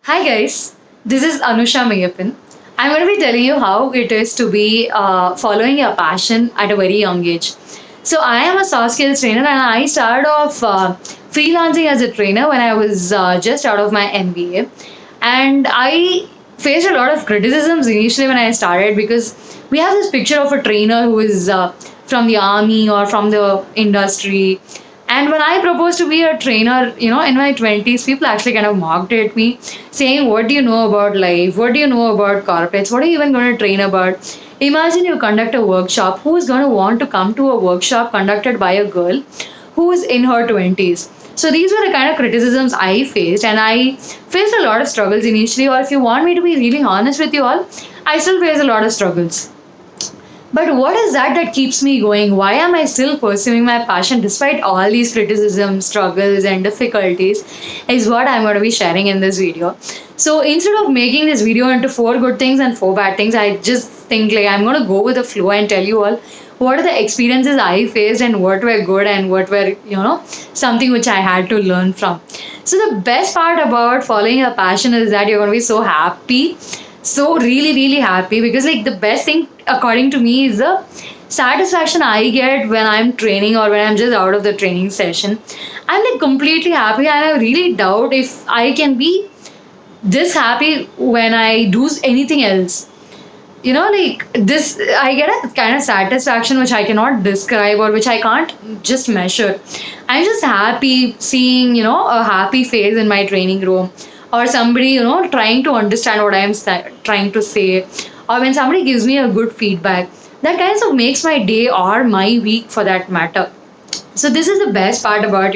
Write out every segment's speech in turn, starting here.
Hi guys, this is Anusha Meyappan. I'm going to be telling you how it is to be following your passion at a very young age. So I am a soft skills trainer and I started off freelancing as a trainer when I was just out of my MBA. And I faced a lot of criticisms initially when I started because we have this picture of a trainer who is from the army or from the industry. And when I proposed to be a trainer, in my 20s, people actually kind of mocked at me, saying, "What do you know about life? What do you know about corporates? What are you even going to train about?" Imagine you conduct a workshop. Who is going to want to come to a workshop conducted by a girl who is in her 20s? So these were the kind of criticisms I faced, and I faced a lot of struggles initially. Or if you want me to be really honest with you all, I still face a lot of struggles. But what is that keeps me going? Why am I still pursuing my passion despite all these criticisms, struggles, and difficulties? Is what I'm going to be sharing in this video. So instead of making this video into four good things and four bad things, I just think like I'm going to go with the flow and tell you all what are the experiences I faced and what were good and what were, something which I had to learn from. So the best part about following your passion is that you're going to be so happy, so really happy, because like the best thing according to me is the satisfaction I get when I'm training or when I'm just out of the training session. I'm like completely happy, and I really doubt if I can be this happy when I do anything else. Like this, I get a kind of satisfaction which I cannot describe or which I can't just measure. I'm just happy seeing, a happy face in my training room, or somebody, trying to understand what I'm trying to say, or when somebody gives me a good feedback. That kind of makes my day or my week for that matter. So this is the best part about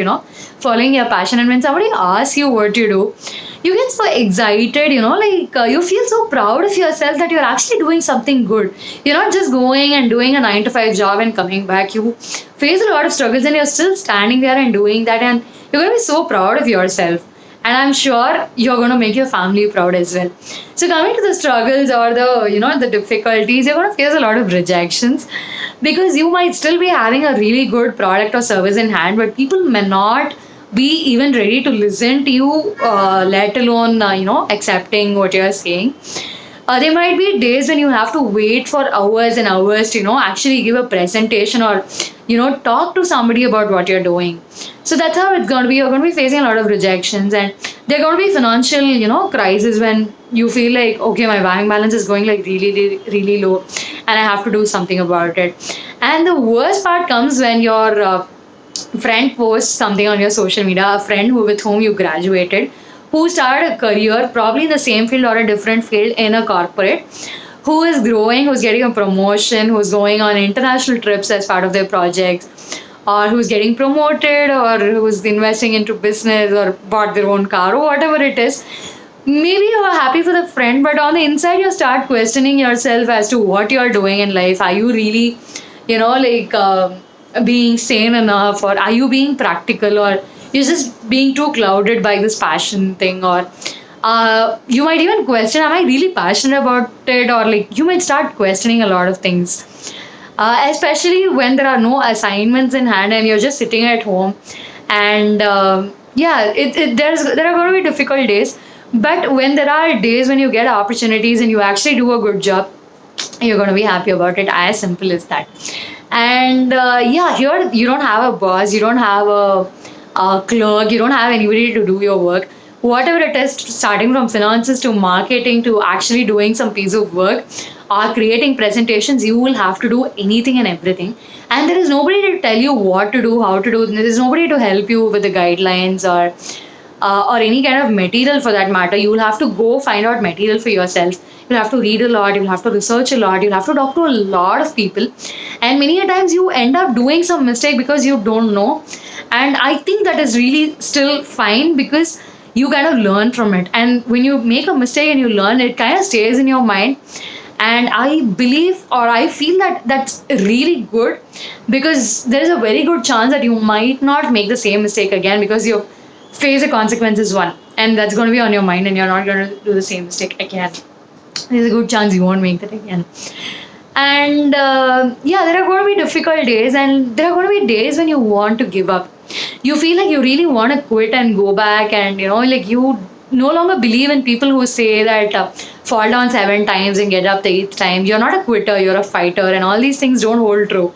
following your passion. And when somebody asks you what you do, you get so excited, you feel so proud of yourself that you're actually doing something good. You're not just going and doing a 9 to 5 job and coming back. You face a lot of struggles and you're still standing there and doing that, and you're going to be so proud of yourself, and I'm sure you're going to make your family proud as well. So coming to the struggles or the difficulties, you're going to face a lot of rejections, because you might still be having a really good product or service in hand, but people may not be even ready to listen to you, let alone accepting what you're saying. There might be days when you have to wait for hours and hours to actually give a presentation or talk to somebody about what you're doing. So that's how it's going to be. You're going to be facing a lot of rejections, and there are going to be financial crisis when you feel like, okay, my bank balance is going like really low, and I have to do something about it. And the worst part comes when your friend posts something on your social media, a friend with whom you graduated, who started a career probably in the same field or a different field in a corporate, who is growing, who's getting a promotion, who's going on international trips as part of their projects, or who's getting promoted, or who's investing into business or bought their own car or whatever it is. Maybe you are happy for the friend, but on the inside you start questioning yourself as to what you are doing in life. Are you really, being sane enough, or are you being practical, or you're just being too clouded by this passion thing? Or you might even question, am I really passionate about it? Or like you might start questioning a lot of things, especially when there are no assignments in hand and you're just sitting at home. And there are going to be difficult days, but when there are days when you get opportunities and you actually do a good job, you're going to be happy about it. As simple as that. And here you don't have a boss, you don't have a clerk, you don't have anybody to do your work. Whatever it is, starting from finances to marketing to actually doing some piece of work or creating presentations, you will have to do anything and everything. And there is nobody to tell you what to do, how to do. There is nobody to help you with the guidelines or any kind of material for that matter. You will have to go find out material for yourself. You'll have to read a lot, you'll have to research a lot, you'll have to talk to a lot of people. And many a times you end up doing some mistake because you don't know. And I think that is really still fine, because you kind of learn from it. And when you make a mistake and you learn, it kind of stays in your mind. And I believe, or I feel that that's really good, because there is a very good chance that you might not make the same mistake again, because you face the consequences one, and that's going to be on your mind, and you're not going to do the same mistake again. There's a good chance you won't make that again. And there are going to be difficult days, and there are going to be days when you want to give up. You feel like you really want to quit and go back, and like you no longer believe in people who say that fall down 7 times and get up the eighth time. You're not a quitter, you're a fighter, and all these things don't hold true.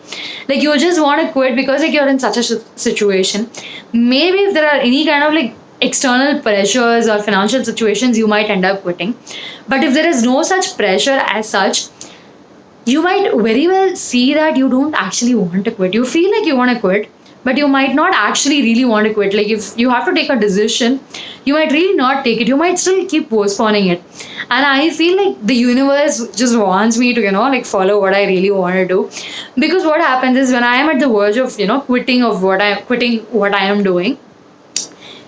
Like you just want to quit because like you're in such a situation. Maybe if there are any kind of like external pressures or financial situations, you might end up quitting. But if there is no such pressure as such, you might very well see that you don't actually want to quit. You feel like you want to quit, but you might not actually really want to quit. Like if you have to take a decision, you might really not take it. You might still keep postponing it. And I feel like the universe just wants me to, like follow what I really want to do. Because what happens is when I am at the verge of, quitting what I am doing,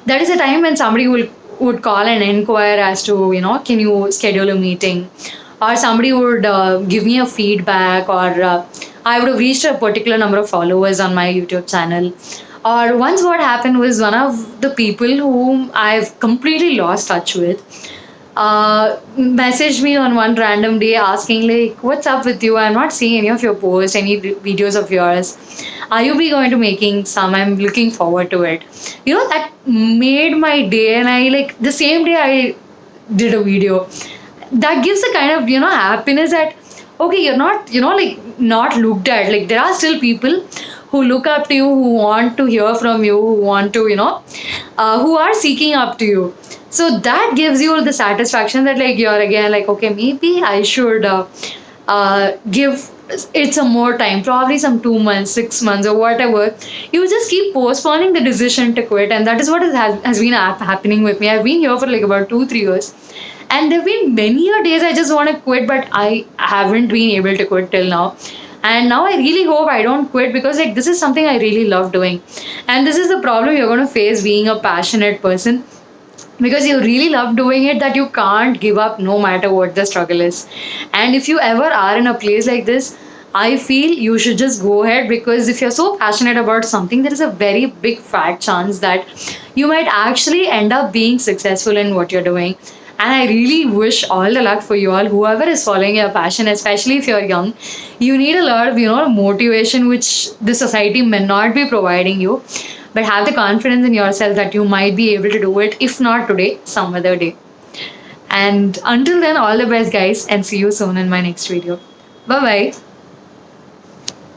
that is a time when somebody would call and inquire as to can you schedule a meeting, or somebody would give me a feedback, or I would have reached a particular number of followers on my YouTube channel. Or once what happened was one of the people whom I've completely lost touch with messaged me on one random day asking like, what's up with you? I'm not seeing any of your posts, any videos of yours. Are you be going to making some? I'm looking forward to it. That made my day. And I like the same day I did a video. That gives a kind of happiness that okay, you're not like not looked at. Like there are still people who look up to you, who want to hear from you, who want to who are seeking up to you. So that gives you the satisfaction that like you're again like, okay, maybe I should give it some more time, probably some 2 months, 6 months, or whatever. You just keep postponing the decision to quit, and that is what has been happening with me. I've been here for like about 2-3 years, and there have been many days I just want to quit, but I haven't been able to quit till now. And now I really hope I don't quit, because like this is something I really love doing. And this is the problem you're going to face being a passionate person, because you really love doing it, that you can't give up no matter what the struggle is. And if you ever are in a place like this, I feel you should just go ahead, because if you're so passionate about something, there is a very big fat chance that you might actually end up being successful in what you're doing. And I really wish all the luck for you all, whoever is following your passion, especially if you're young. You need a lot of, motivation, which the society may not be providing you. But have the confidence in yourself that you might be able to do it, if not today, some other day. And until then, all the best, guys, and see you soon in my next video. Bye bye.